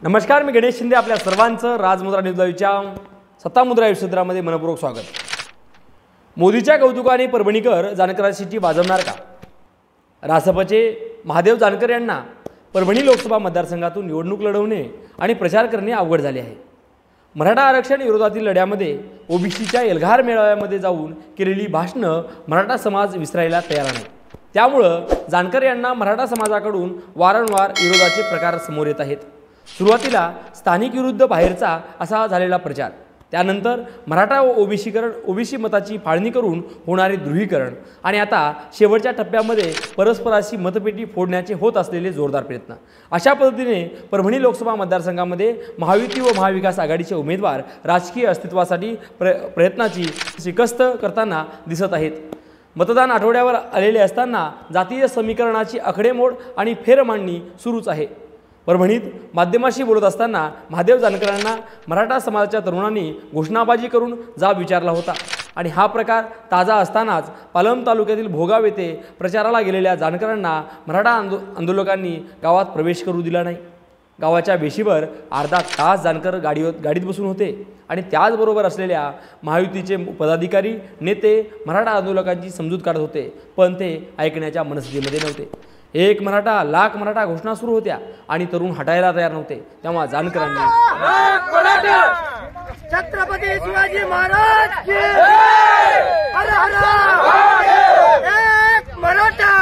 नमस्कार, मी गणेश शिंदे. आपल्या सर्वांचं राजमुद्रा न्यूज लाईव्हच्या सत्तामुद्रा एपिसोडमध्ये मनपूर्वक स्वागत. मोदीच्या कौतुकाने परभणीकर जानकरांची वाजवणार का? रासपचे महादेव जानकर यांना परभणी लोकसभा मतदारसंघातून निवडणूक लढवणे आणि प्रचार करणे अवघड झाले आहे. मराठा आरक्षण विरोधातील लढ्यामध्ये ओबीसीच्या एल्गार मेळाव्यामध्ये जाऊन केलेली भाषणं मराठा समाज विसरायला तयार नाही. त्यामुळं जानकर यांना मराठा समाजाकडून वारंवार विरोधाचे प्रकार समोर येत आहेत. सुरुवातीला स्थानिक विरुद्ध बाहेरचा असा झालेला प्रचार, त्यानंतर मराठा व ओबीसी मताची फाळणी करून होणारे ध्रुवीकरण आणि आता शेवटच्या टप्प्यामध्ये परस्पराशी मतपेटी फोडण्याचे होत असलेले जोरदार प्रयत्न. अशा पद्धतीने परभणी लोकसभा मतदारसंघामध्ये महायुती व महाविकास आघाडीचे उमेदवार राजकीय अस्तित्वासाठी प्रयत्नाची शिकस्त करताना दिसत आहेत. मतदान आठवड्यावर आलेले असताना जातीय समीकरणाची आकडेमोड आणि फेरमांडणी सुरूच आहे. परभणीत माध्यमाशी बोलत असताना महादेव जानकरांना मराठा समाजाच्या तरुणांनी घोषणाबाजी करून जाब विचारला होता आणि हा प्रकार ताजा असतानाच पालम तालुक्यातील भोगाव येथे प्रचाराला गेलेल्या जानकरांना मराठा आंदोलकांनी गावात प्रवेश करू दिला नाही. गावाच्या वेशीवर अर्धा तास जानकर गाडीत बसून होते आणि त्याचबरोबर असलेल्या महायुतीचे पदाधिकारी नेते मराठा आंदोलकांची समजूत काढत होते, पण ते ऐकण्याच्या मनस्थितीमध्ये नव्हते. एक मराठा लाख मराठा घोषणा सुरू होत्या आणि तरुण हटायला तयार नव्हते. तेव्हा जानकरांनी छत्रपती शिवाजी महाराज की हर हर एक मराठा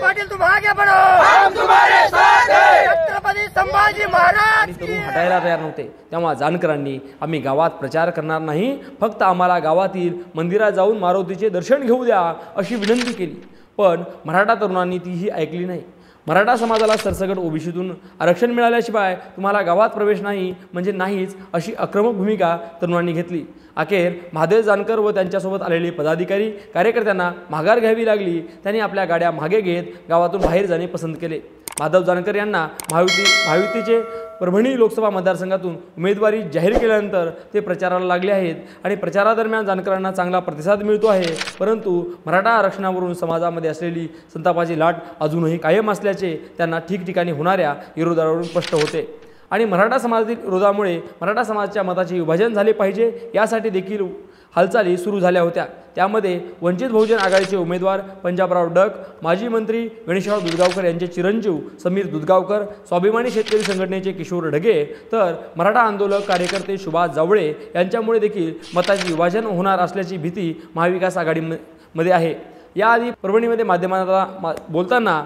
पाटील तुम आगे बढ़ो, हम तुम्हारे साथ हैं. छत्रपती संभाजी महाराज तरुण हटायला तयार नव्हते. तेव्हा जानकरांनी आम्ही गावात प्रचार करणार नाही, फक्त आम्हाला गावातील मंदिरात जाऊन मारुतीचे दर्शन घेऊ द्या अशी विनंती केली. पण मराठा तरुणांनी तीही ऐकली नाही. मराठा समाजाला सरसकट ओबीसीतून आरक्षण मिळाल्याशिवाय तुम्हाला गावात प्रवेश नाही म्हणजे नाहीच अशी आक्रमक भूमिका तरुणांनी घेतली. अखेर महादेव जानकर व त्यांच्यासोबत आलेले पदाधिकारी कार्यकर्त्यांना माघार घ्यावी लागली. त्यांनी आपल्या गाड्या मागे घेत गावातून बाहेर जाणे पसंत केले. महादेव जानकर यांना महायुतीचे परभणी लोकसभा मतदारसंघातून उमेदवारी जाहीर केल्यानंतर ते प्रचाराला लागले आहेत आणि प्रचारादरम्यान जानकरांना चांगला प्रतिसाद मिळतो आहे. परंतु मराठा आरक्षणावरून समाजामध्ये असलेली संतापाची लाट अजूनही कायम असल्याचे त्यांना ठिकठिकाणी होणाऱ्या विरोधावरून स्पष्ट होते आणि मराठा समाजातील विरोधामुळे मराठा समाजाच्या मताचे विभाजन झाले पाहिजे यासाठी देखील हालचाली सुरू झाल्या होत्या. त्यामध्ये वंचित बहुजन आघाडीचे उमेदवार पंजाबराव डक, माजी मंत्री गणेशराव दुधगावकर यांचे चिरंजीव समीर दुधगावकर, स्वाभिमानी शेतकरी संघटनेचे किशोर ढगे, तर मराठा आंदोलक कार्यकर्ते सुभाष जावळे यांच्यामुळे देखील मताचे विभाजन होणार असल्याची भीती महाविकास आघाडीमध्ये आहे. याआधी परभणीमध्ये माध्यमांना बोलताना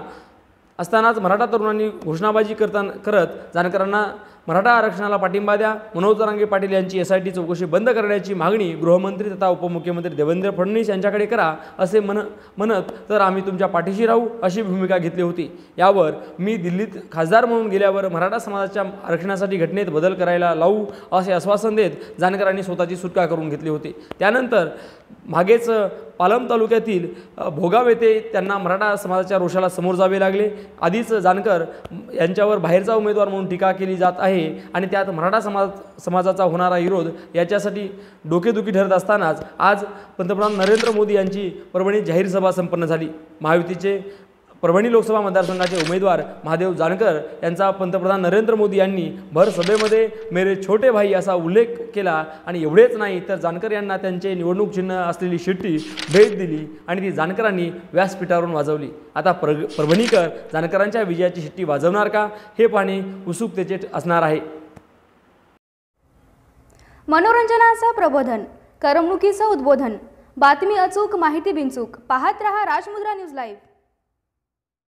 असतानाच मराठा तरुणांनी घोषणाबाजी करत जानकरांना मराठा आरक्षणाला पाठिंबा द्या, मनोज जरांगे पाटील यांची SIT चौकशी बंद करण्याची मागणी गृहमंत्री तथा उपमुख्यमंत्री देवेंद्र फडणवीस यांच्याकडे करा असे म्हणत तर आम्ही तुमच्या पाठीशी राहू अशी भूमिका घेतली होती. यावर मी दिल्लीत खासदार म्हणून गेल्यावर मराठा समाजाच्या आरक्षणासाठी घटनेत बदल करायला लावू असे आश्वासन देत जानकरांनी स्वतःची सुटका करून घेतली होती. त्यानंतर मागेच पालम तालुक्यातील भोगाव येथे त्यांना मराठा समाजाच्या रोषाला समोर जावे लागले. आधीच जानकर यांच्यावर बाहेरचा उमेदवार म्हणून टीका केली जात आहे आणि त्यात मराठा समाजाचा होणारा विरोध याच्यासाठी डोकेदुखी ठरत असतानाच आज पंतप्रधान नरेंद्र मोदी यांची परभणीत जाहीर सभा संपन्न झाली. महायुतीचे परभणी लोकसभा मतदारसंघाचे उमेदवार महादेव जानकर यांचा पंतप्रधान नरेंद्र मोदी यांनी भर सभेमध्ये मेरे छोटे भाई असा उल्लेख केला आणि एवढेच नाही तर जानकर यांना त्यांचे निवडणूक चिन्ह असलेली शिट्टी भेट दिली आणि ती जानकरांनी व्यासपीठावरून वाजवली. आता परभणीकर जानकरांच्या विजयाची शिट्टी वाजवणार का हे पाहणे उत्सुकतेचे असणार आहे. मनोरंजनाचं प्रबोधन, करमणुकीचं उद्बोधन, बातमी अचूक, माहिती बिनचूक. पाहत रहा राजमुद्रा न्यूज लाईव्ह.